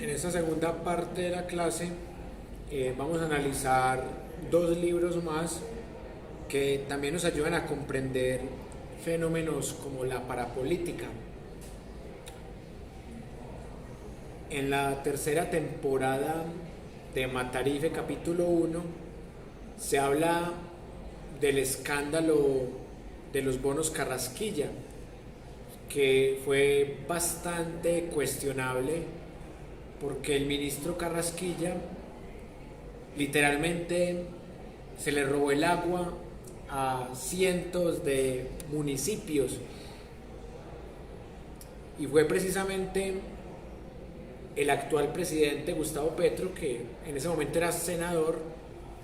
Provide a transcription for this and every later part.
En esta segunda parte de la clase vamos a analizar dos libros más que también nos ayudan a comprender fenómenos como la parapolítica. En la tercera temporada de Matarife capítulo 1 se habla del escándalo de los bonos Carrasquilla, que fue bastante cuestionable porque el ministro Carrasquilla literalmente se le robó el agua a cientos de municipios, y fue precisamente el actual presidente Gustavo Petro, que en ese momento era senador,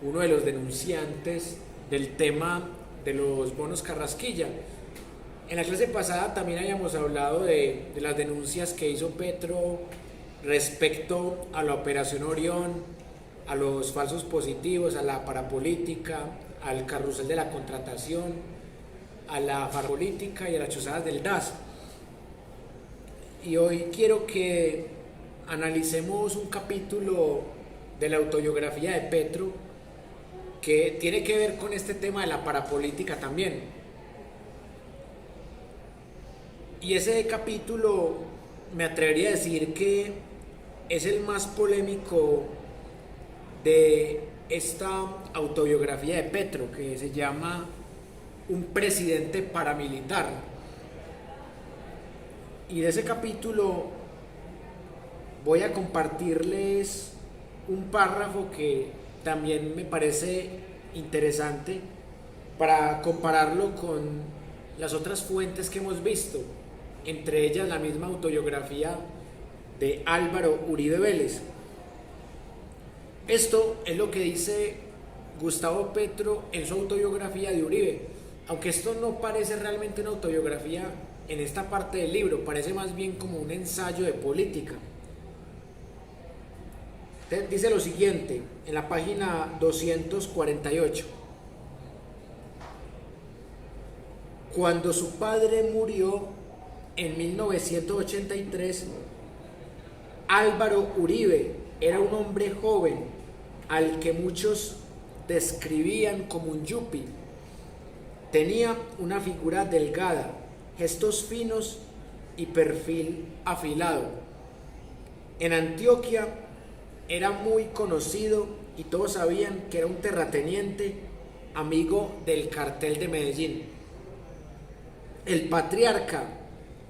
uno de los denunciantes del tema de los bonos Carrasquilla. En la clase pasada también habíamos hablado de las denuncias que hizo Petro respecto a la Operación Orión, a los falsos positivos, a la parapolítica, al carrusel de la contratación, a la farmapolítica y a las chuzadas del DAS. Y hoy quiero que analicemos un capítulo de la autobiografía de Petro que tiene que ver con este tema de la parapolítica también. Y ese capítulo me atrevería a decir que es el más polémico de esta autobiografía de Petro, que se llama Un presidente paramilitar. Y de ese capítulo voy a compartirles un párrafo que también me parece interesante para compararlo con las otras fuentes que hemos visto, entre ellas la misma autobiografía de Álvaro Uribe Vélez. Esto es lo que dice Gustavo Petro en su autobiografía de Uribe, aunque esto no parece realmente una autobiografía en esta parte del libro, parece más bien como un ensayo de política. Dice lo siguiente en la página 248: cuando su padre murió en 1983, Álvaro Uribe era un hombre joven al que muchos describían como un yuppie. Tenía una figura delgada, gestos finos y perfil afilado. En Antioquia era muy conocido y todos sabían que era un terrateniente amigo del cartel de Medellín. El patriarca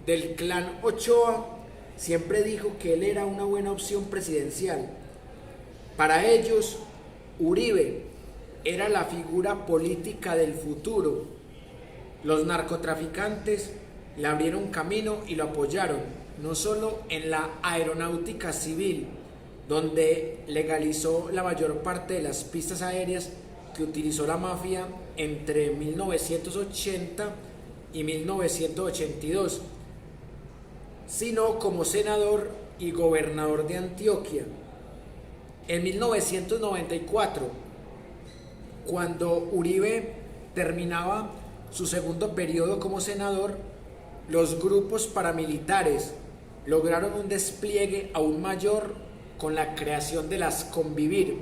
del clan Ochoa siempre dijo que él era una buena opción presidencial. Para ellos, Uribe era la figura política del futuro. Los narcotraficantes le abrieron camino y lo apoyaron, no solo en la aeronáutica civil, donde legalizó la mayor parte de las pistas aéreas que utilizó la mafia entre 1980 y 1982, sino como senador y gobernador de Antioquia. En 1994, cuando Uribe terminaba su segundo periodo como senador, los grupos paramilitares lograron un despliegue aún mayor con la creación de las Convivir,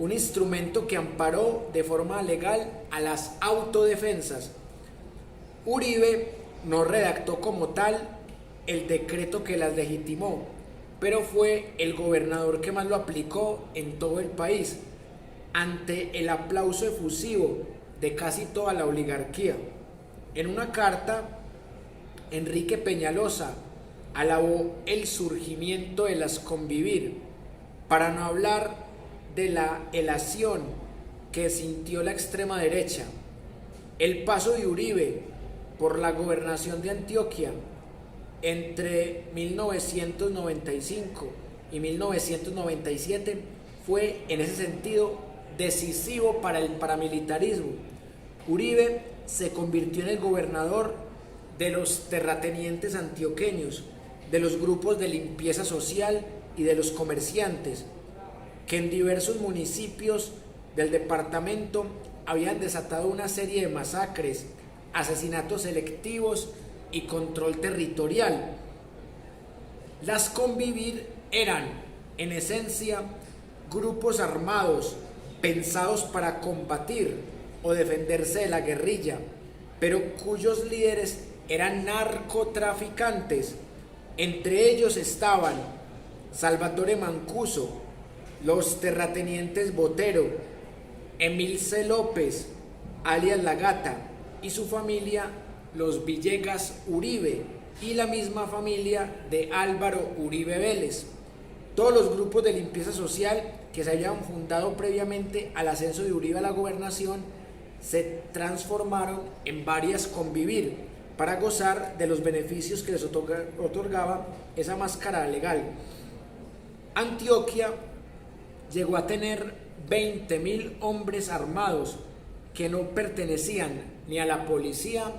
un instrumento que amparó de forma legal a las autodefensas. Uribe no redactó como tal el decreto que las legitimó, pero fue el gobernador que más lo aplicó en todo el país, ante el aplauso efusivo de casi toda la oligarquía. En una carta, Enrique Peñalosa alabó el surgimiento de las Convivir, para no hablar de la elación que sintió la extrema derecha. El paso de Uribe por la gobernación de Antioquia entre 1995 y 1997 fue en ese sentido decisivo para el paramilitarismo. Uribe se convirtió en el gobernador de los terratenientes antioqueños, de los grupos de limpieza social y de los comerciantes, que en diversos municipios del departamento habían desatado una serie de masacres, asesinatos selectivos y control territorial. Las Convivir eran en esencia, grupos armados pensados para combatir o defenderse de la guerrilla, pero cuyos líderes eran narcotraficantes. Entre ellos estaban Salvatore Mancuso, los terratenientes Botero, Emil C. López, alias La Gata, y su familia, los Villegas Uribe, y la misma familia de Álvaro Uribe Vélez. Todos los grupos de limpieza social que se habían fundado previamente al ascenso de Uribe a la gobernación se transformaron en varias Convivir para gozar de los beneficios que les otorgaba esa máscara legal. Antioquia llegó a tener 20.000 hombres armados que no pertenecían ni a la policía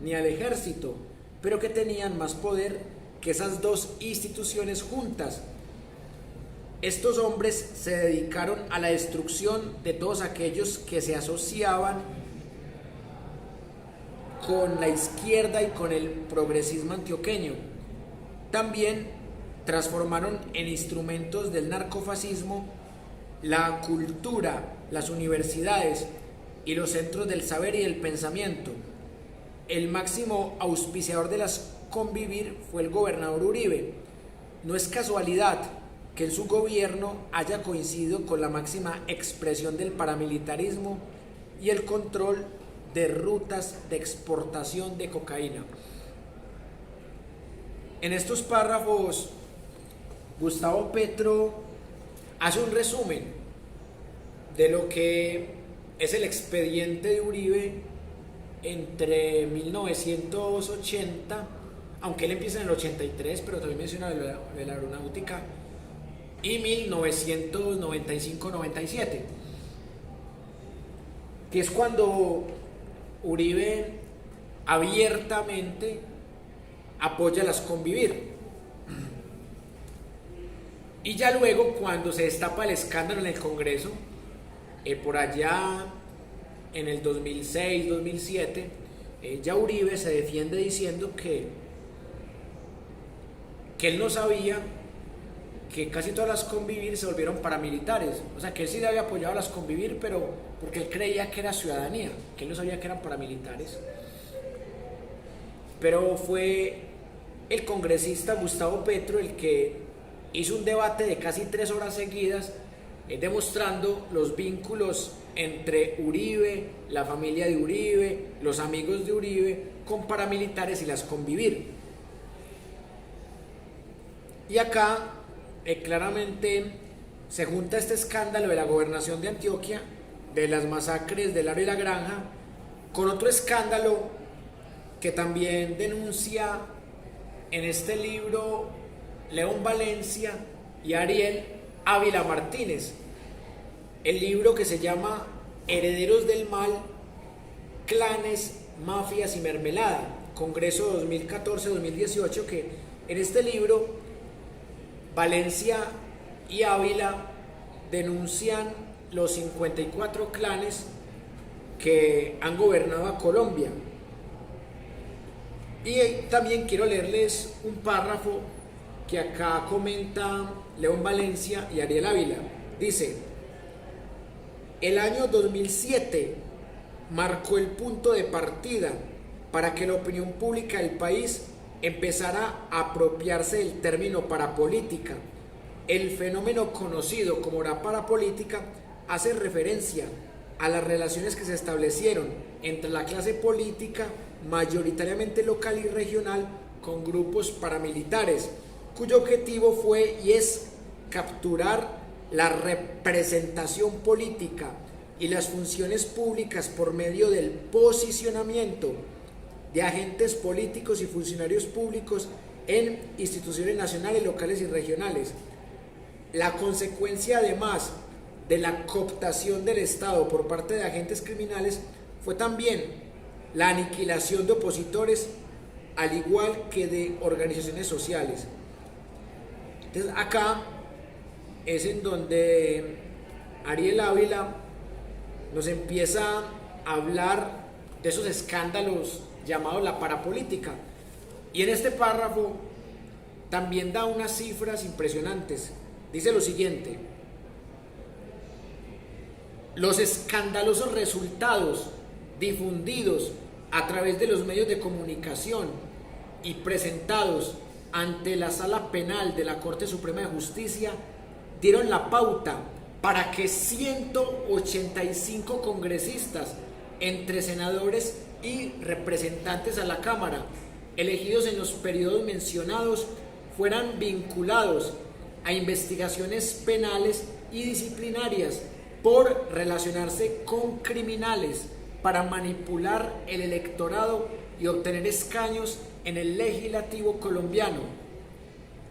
ni al ejército, pero que tenían más poder que esas dos instituciones juntas. Estos hombres se dedicaron a la destrucción de todos aquellos que se asociaban con la izquierda y con el progresismo antioqueño. También transformaron en instrumentos del narcofascismo la cultura, las universidades y los centros del saber y del pensamiento. El máximo auspiciador de las Convivir fue el gobernador Uribe. No es casualidad que en su gobierno haya coincidido con la máxima expresión del paramilitarismo y el control de rutas de exportación de cocaína. En estos párrafos, Gustavo Petro hace un resumen de lo que es el expediente de Uribe entre 1980, aunque él empieza en el 83, pero también menciona de la aeronáutica, y 1995-97, que es cuando Uribe abiertamente apoya las Convivir. Y ya luego, cuando se destapa el escándalo en el Congreso, por allá en el 2006-2007, ya Uribe se defiende diciendo que él no sabía que casi todas las Convivir se volvieron paramilitares. O sea, que él sí le había apoyado a las Convivir, pero porque él creía que era ciudadanía, que él no sabía que eran paramilitares. Pero fue el congresista Gustavo Petro el que hizo un debate de casi 3 horas seguidas, demostrando los vínculos entre Uribe, la familia de Uribe, los amigos de Uribe, con paramilitares y las Convivir. Y acá claramente se junta este escándalo de la gobernación de Antioquia, de las masacres del Aro y la Granja, con otro escándalo que también denuncia en este libro León Valencia y Ariel Ávila Martínez, el libro que se llama Herederos del Mal, Clanes, Mafias y Mermelada, Congreso 2014-2018, que en este libro Valencia y Ávila denuncian los 54 clanes que han gobernado a Colombia. Y también quiero leerles un párrafo que acá comenta León Valencia y Ariel Ávila. Dice: el año 2007 marcó el punto de partida para que la opinión pública del país empezara a apropiarse del término parapolítica. El fenómeno conocido como la parapolítica hace referencia a las relaciones que se establecieron entre la clase política, mayoritariamente local y regional, con grupos paramilitares, cuyo objetivo fue y es capturar la representación política y las funciones públicas por medio del posicionamiento de agentes políticos y funcionarios públicos en instituciones nacionales, locales y regionales. La consecuencia, además de la cooptación del Estado por parte de agentes criminales, fue también la aniquilación de opositores, al igual que de organizaciones sociales. Entonces, acá es en donde Ariel Ávila nos empieza a hablar de esos escándalos llamados la parapolítica, y en este párrafo también da unas cifras impresionantes. Dice lo siguiente: los escandalosos resultados difundidos a través de los medios de comunicación y presentados ante la Sala Penal de la Corte Suprema de Justicia dieron la pauta para que 185 congresistas, entre senadores y representantes a la Cámara, elegidos en los periodos mencionados, fueran vinculados a investigaciones penales y disciplinarias por relacionarse con criminales para manipular el electorado y obtener escaños en el legislativo colombiano.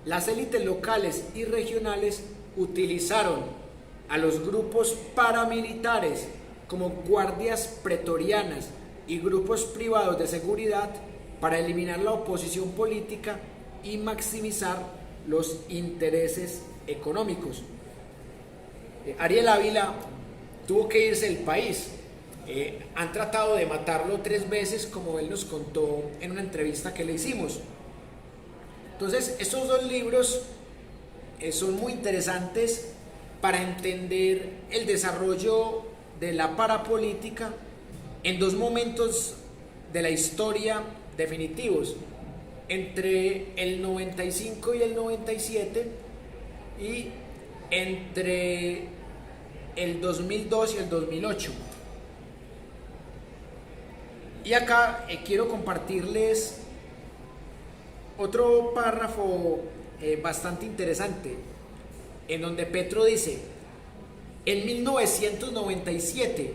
Las élites locales y regionales utilizaron a los grupos paramilitares como guardias pretorianas y grupos privados de seguridad para eliminar la oposición política y maximizar los intereses económicos. Ariel Ávila tuvo que irse del país. Han tratado de matarlo 3 veces, como él nos contó en una entrevista que le hicimos. Entonces, estos 2 libros son muy interesantes para entender el desarrollo de la parapolítica en 2 momentos de la historia definitivos, entre el 95 y el 97 y entre el 2002 y el 2008. Y acá quiero compartirles otro párrafo bastante interesante, en donde Petro dice: en 1997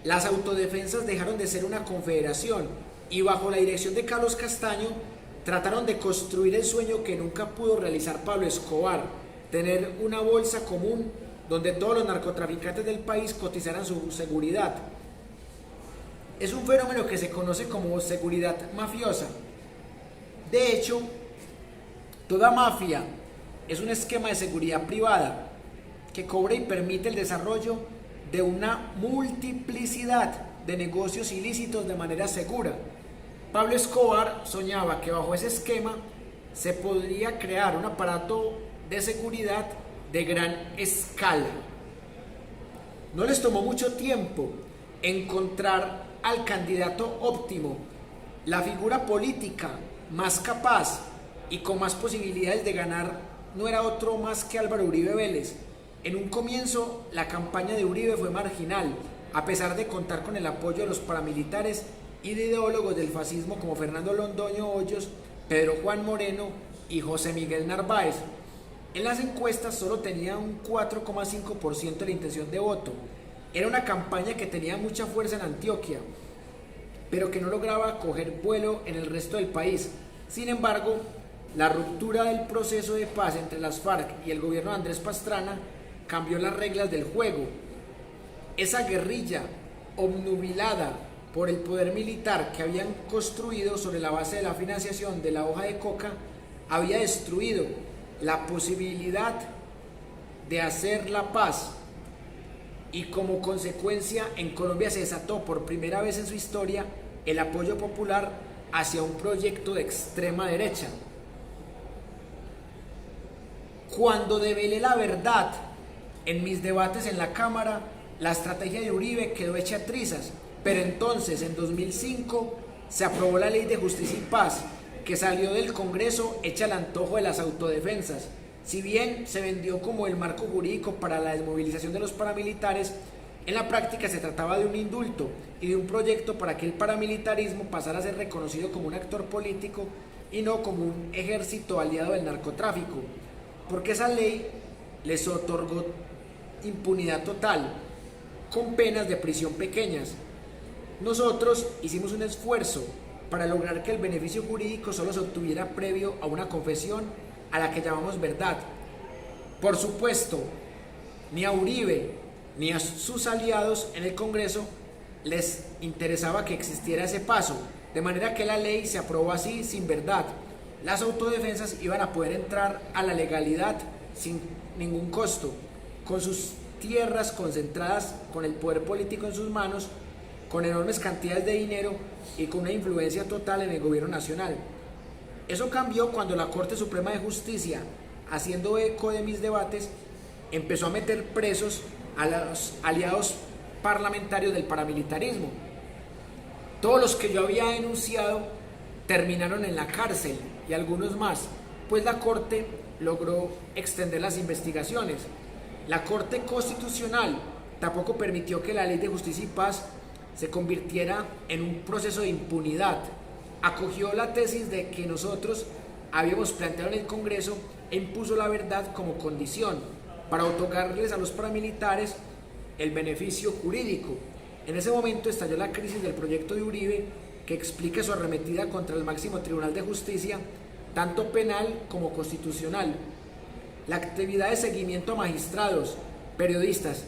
las autodefensas dejaron de ser una confederación y bajo la dirección de Carlos Castaño trataron de construir el sueño que nunca pudo realizar Pablo Escobar: tener una bolsa común donde todos los narcotraficantes del país cotizaran su seguridad. Es un fenómeno que se conoce como seguridad mafiosa. De hecho, toda mafia es un esquema de seguridad privada que cobra y permite el desarrollo de una multiplicidad de negocios ilícitos de manera segura. Pablo Escobar soñaba que bajo ese esquema se podría crear un aparato de seguridad de gran escala. No les tomó mucho tiempo encontrar al candidato óptimo, la figura política más capaz y con más posibilidades de ganar. No era otro más que Álvaro Uribe Vélez. En un comienzo, la campaña de Uribe fue marginal, a pesar de contar con el apoyo de los paramilitares y de ideólogos del fascismo como Fernando Londoño Hoyos, Pedro Juan Moreno y José Miguel Narváez. En las encuestas solo tenía un 4,5% de la intención de voto. Era una campaña que tenía mucha fuerza en Antioquia, pero que no lograba coger vuelo en el resto del país. Sin embargo, la ruptura del proceso de paz entre las FARC y el gobierno de Andrés Pastrana cambió las reglas del juego. Esa guerrilla obnubilada por el poder militar que habían construido sobre la base de la financiación de la hoja de coca había destruido la posibilidad de hacer la paz, y como consecuencia en Colombia se desató por primera vez en su historia el apoyo popular hacia un proyecto de extrema derecha. Cuando develé la verdad en mis debates en la Cámara, la estrategia de Uribe quedó hecha trizas, pero entonces en 2005 se aprobó la Ley de Justicia y Paz, que salió del Congreso hecha al antojo de las autodefensas. Si bien se vendió como el marco jurídico para la desmovilización de los paramilitares, en la práctica se trataba de un indulto y de un proyecto para que el paramilitarismo pasara a ser reconocido como un actor político y no como un ejército aliado del narcotráfico, porque esa ley les otorgó impunidad total, con penas de prisión pequeñas. Nosotros hicimos un esfuerzo para lograr que el beneficio jurídico solo se obtuviera previo a una confesión a la que llamamos verdad. Por supuesto, ni a Uribe ni a sus aliados en el Congreso les interesaba que existiera ese paso, de manera que la ley se aprobó así, sin verdad. Las autodefensas iban a poder entrar a la legalidad sin ningún costo, con sus tierras concentradas, con el poder político en sus manos, con enormes cantidades de dinero y con una influencia total en el gobierno nacional. Eso cambió cuando la Corte Suprema de Justicia haciendo eco de mis debates, empezó a meter presos a los aliados parlamentarios del paramilitarismo. Todos los que yo había denunciado terminaron en la cárcel y algunos más, pues la Corte logró extender las investigaciones. La Corte Constitucional tampoco permitió que la Ley de Justicia y Paz se convirtiera en un proceso de impunidad. Acogió la tesis de que nosotros habíamos planteado en el Congreso e impuso la verdad como condición para otorgarles a los paramilitares el beneficio jurídico. En ese momento estalló la crisis del proyecto de Uribe, que explica su arremetida contra el máximo Tribunal de Justicia, tanto penal como constitucional. La actividad de seguimiento a magistrados, periodistas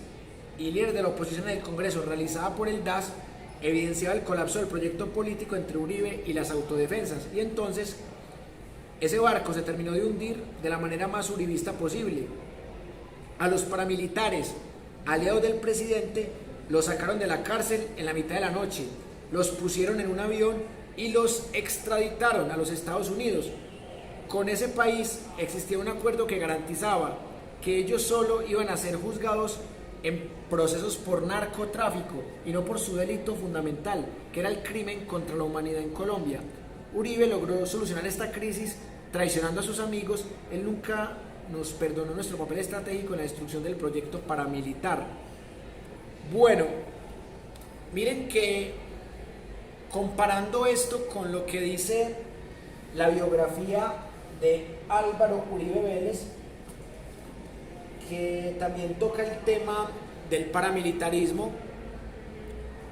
y líderes de la oposición en el Congreso realizada por el DAS evidenciaba el colapso del proyecto político entre Uribe y las autodefensas, y entonces ese barco se terminó de hundir de la manera más uribista posible. A los paramilitares, aliados del presidente, los sacaron de la cárcel en la mitad de la noche, los pusieron en un avión y los extraditaron a los Estados Unidos. Con ese país existía un acuerdo que garantizaba que ellos solo iban a ser juzgados en procesos por narcotráfico y no por su delito fundamental, que era el crimen contra la humanidad en Colombia. Uribe logró solucionar esta crisis traicionando a sus amigos. Él nunca nos perdonó nuestro papel estratégico en la destrucción del proyecto paramilitar. Bueno, miren que comparando esto con lo que dice la biografía de Álvaro Uribe Vélez, que también toca el tema del paramilitarismo,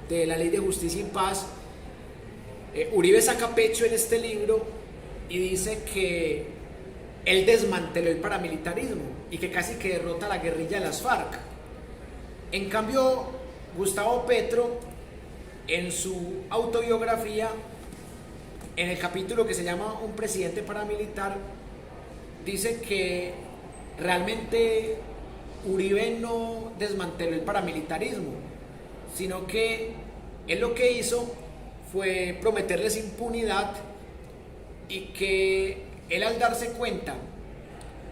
de la Ley de Justicia y Paz, Uribe saca pecho en este libro y dice que él desmanteló el paramilitarismo y que casi que derrota a la guerrilla de las FARC. En cambio, Gustavo Petro, en su autobiografía, en el capítulo que se llama Un presidente paramilitar, dice que realmente Uribe no desmanteló el paramilitarismo, sino que él lo que hizo fue prometerles impunidad, y que él, al darse cuenta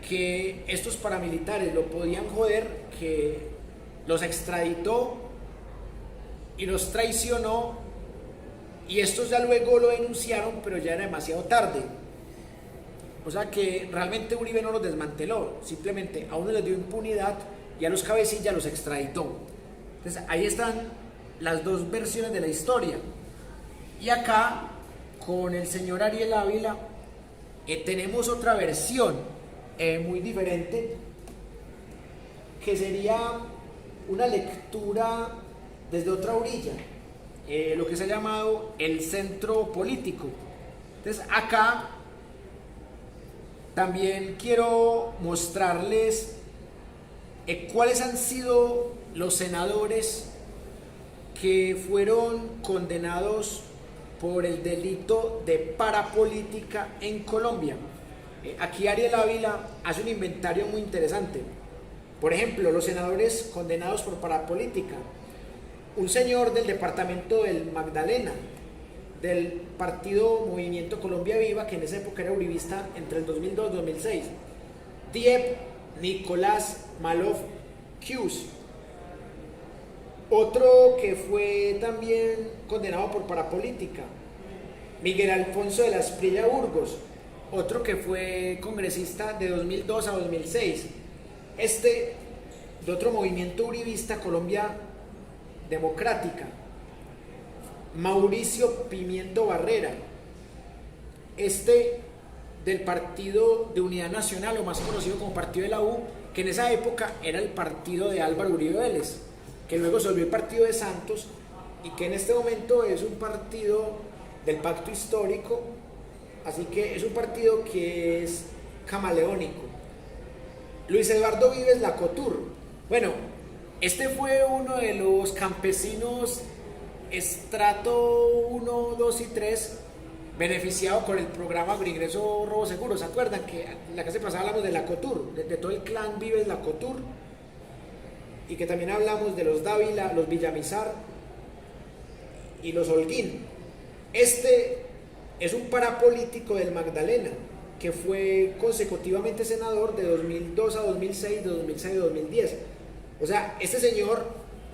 que estos paramilitares lo podían joder, que los extraditó y los traicionó, y estos ya luego lo denunciaron, pero ya era demasiado tarde. O sea que realmente Uribe no los desmanteló, simplemente a uno les dio impunidad y a los cabecillas los extraditó. Entonces ahí están las dos versiones de la historia. Y acá, con el señor Ariel Ávila, tenemos otra versión muy diferente, que sería una lectura desde otra orilla, lo que se ha llamado el centro político. Entonces acá también quiero mostrarles cuáles han sido los senadores que fueron condenados por el delito de parapolítica en Colombia. Aquí Ariel Ávila hace un inventario muy interesante. Por ejemplo, los senadores condenados por parapolítica: un señor del departamento del Magdalena, del partido Movimiento Colombia Viva, que en esa época era uribista entre el 2002 y 2006, Diep Nicolás Malov Kius. Otro que fue también condenado por parapolítica, Miguel Alfonso de la Espriella Burgos, otro que fue congresista de 2002 a 2006, de otro movimiento uribista, Colombia Democrática, Mauricio Pimiento Barrera, del Partido de Unidad Nacional, o más conocido como Partido de la U, que en esa época era el partido de Álvaro Uribe Vélez, que luego se volvió el Partido de Santos, y que en este momento es un partido del pacto histórico, así que es un partido que es camaleónico. Luis Eduardo Vives Lacotur, bueno, fue uno de los campesinos estrato 1, 2 y 3, beneficiado con el programa Agroingreso Robo Seguro. ¿Se acuerdan que en la clase pasada hablamos de Lacotur, de todo el clan Vives Lacotur? Y que también hablamos de los Dávila, los Villamizar y los Holguín. Es un parapolítico del Magdalena, que fue consecutivamente senador de 2002 a 2006, de 2006 a 2010. O sea, este señor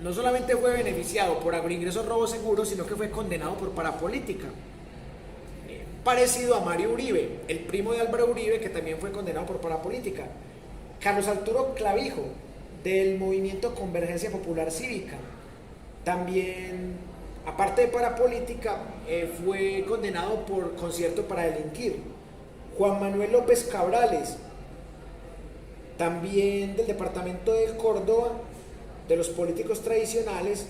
no solamente fue beneficiado por agroingresos robo seguro, sino que fue condenado por parapolítica. Parecido a Mario Uribe, el primo de Álvaro Uribe, que también fue condenado por parapolítica. Carlos Arturo Clavijo, del movimiento Convergencia Popular Cívica, también, aparte de parapolítica, fue condenado por concierto para delinquir. Juan Manuel López Cabrales, también del departamento de Córdoba, de los políticos tradicionales,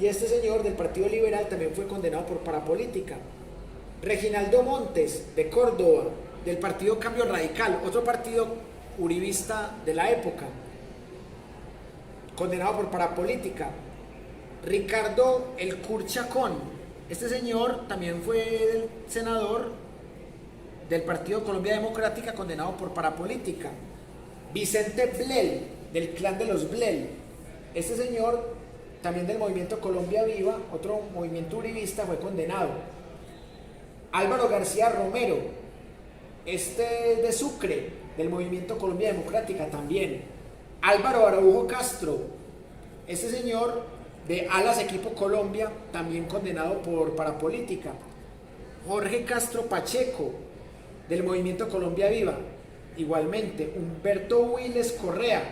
y este señor del Partido Liberal también fue condenado por parapolítica. Reginaldo Montes, de Córdoba, del Partido Cambio Radical, otro partido uribista de la época, condenado por parapolítica. Ricardo El Chacón, este señor también fue senador del Partido Colombia Democrática, condenado por parapolítica. Vicente Blel, del clan de los Blel, este señor también del movimiento Colombia Viva, otro movimiento uribista, fue condenado. Álvaro García Romero, este de Sucre, del movimiento Colombia Democrática también. Álvaro Araujo Castro, este señor de Alas Equipo Colombia, también condenado por parapolítica. Jorge Castro Pacheco, del movimiento Colombia Viva, igualmente. Humberto Willes Correa,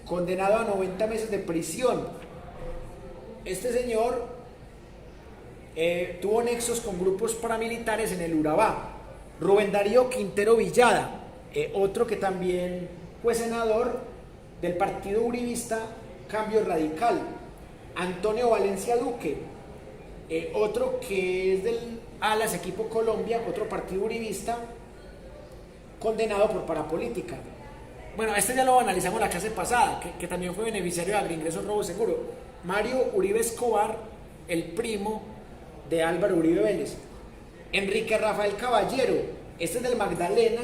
condenado a 90 meses de prisión. Este señor tuvo nexos con grupos paramilitares en el Urabá. Rubén Darío Quintero Villada, otro que también fue senador del partido uribista Cambio Radical. Antonio Valencia Duque, otro que es del Alas Equipo Colombia, otro partido uribista, condenado por parapolítica. Bueno, este ya lo analizamos la clase pasada, que también fue beneficiario de agroingresos robo seguro. Mario Uribe Escobar, el primo de Álvaro Uribe Vélez. Enrique Rafael Caballero, este es del Magdalena,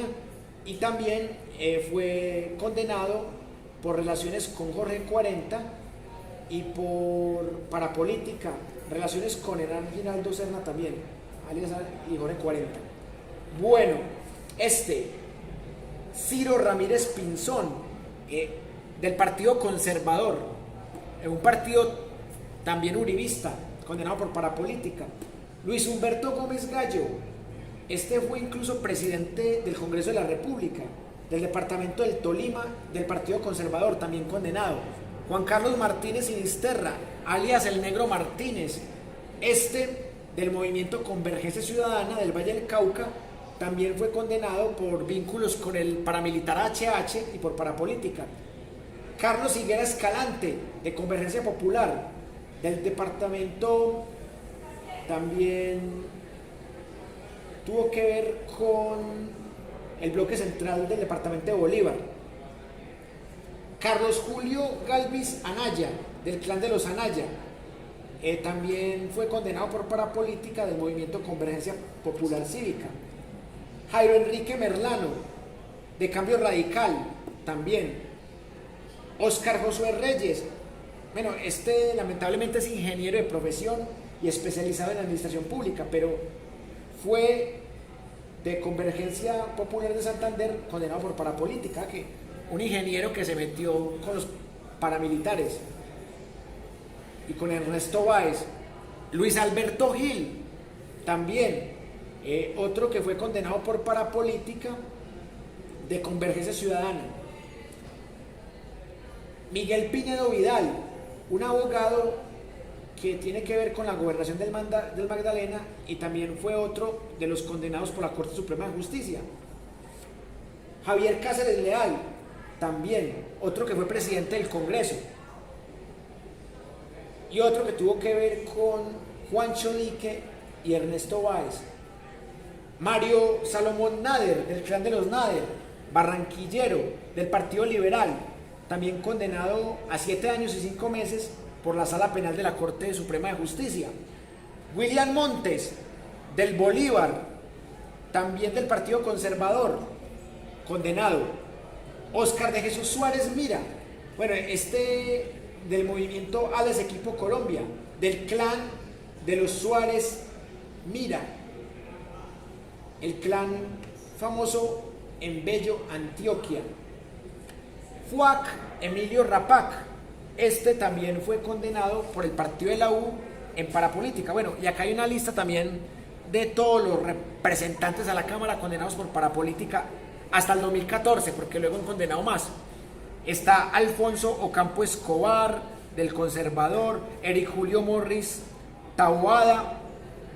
y también fue condenado por relaciones con Jorge 40 y por parapolítica, relaciones con Hernán Ginaldo Serna también, alias y Jorge 40. Bueno, Ciro Ramírez Pinzón, del Partido Conservador, un partido también uribista, condenado por parapolítica. Luis Humberto Gómez Gallo, este fue incluso presidente del Congreso de la República, del departamento del Tolima, del Partido Conservador, también condenado. Juan Carlos Martínez Sinisterra, alias el Negro Martínez, del movimiento Convergencia Ciudadana del Valle del Cauca, también fue condenado por vínculos con el paramilitar HH y por parapolítica. Carlos Higuera Escalante, de Convergencia Popular, del departamento, también tuvo que ver con el bloque central del departamento de Bolívar. Carlos Julio Galvis Anaya, del clan de los Anaya, también fue condenado por parapolítica del movimiento Convergencia Popular Cívica. Jairo Enrique Merlano, de Cambio Radical, también. Óscar Josué Reyes, bueno, lamentablemente es ingeniero de profesión y especializado en administración pública, pero fue de Convergencia Popular de Santander, condenado por parapolítica, que un ingeniero que se metió con los paramilitares y con Ernesto Báez. Luis Alberto Gil, también, otro que fue condenado por parapolítica de Convergencia Ciudadana. Miguel Pinedo Vidal, un abogado que tiene que ver con la gobernación del Magdalena, y también fue otro de los condenados por la Corte Suprema de Justicia. Javier Cáceres Leal, también, otro que fue presidente del Congreso, y otro que tuvo que ver con Juancho Dique y Ernesto Báez. Mario Salomón Nader, del clan de los Nader, barranquillero, del Partido Liberal, también condenado a 7 años y 5 meses por la Sala Penal de la Corte Suprema de Justicia. William Montes, del Bolívar, también del Partido Conservador, condenado. Óscar de Jesús Suárez Mira, bueno, del movimiento Alas Equipo Colombia, del clan de los Suárez Mira. el clan famoso en Bello, Antioquia. Fuac Emilio Rapac, este también fue condenado por el partido de la U en parapolítica. Bueno, y acá hay una lista también de todos los representantes a la Cámara condenados por parapolítica hasta el 2014, porque luego han condenado más. Está Alfonso Ocampo Escobar, del Conservador, Eric Julio Morris Taboada,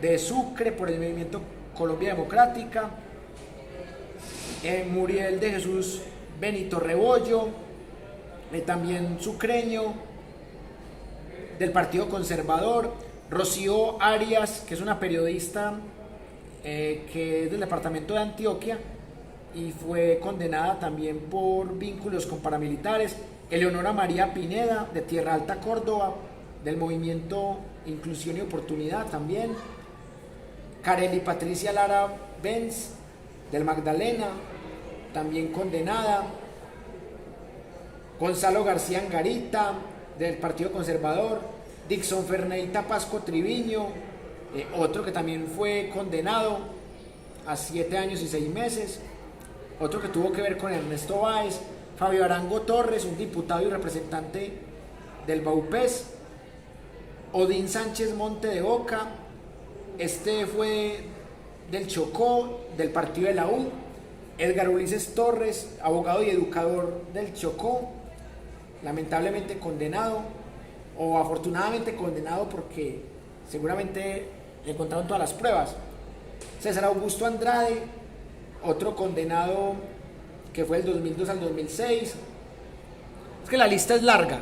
de Sucre, por el Movimiento Colombia Democrática, Muriel de Jesús Benito Rebollo, también sucreño, del Partido Conservador, Rocío Arias, que es una periodista que es del departamento de Antioquia y fue condenada también por vínculos con paramilitares, Eleonora María Pineda, de Tierra Alta, Córdoba, del movimiento Inclusión y Oportunidad también, Carely Patricia Lara Benz, del Magdalena, también condenada, Gonzalo García Angarita, del Partido Conservador, Dixon Ferneita Pasco Triviño, otro que también fue condenado a 7 años y 6 meses, otro que tuvo que ver con Ernesto Báez, Fabio Arango Torres, un diputado y representante del Baupés, Odín Sánchez Monte de Oca, este fue del Chocó, del partido de la U, Edgar Ulises Torres, abogado y educador del Chocó, lamentablemente condenado, o afortunadamente condenado porque seguramente le encontraron todas las pruebas. César Augusto Andrade, otro condenado que fue del 2002 al 2006. Es que la lista es larga.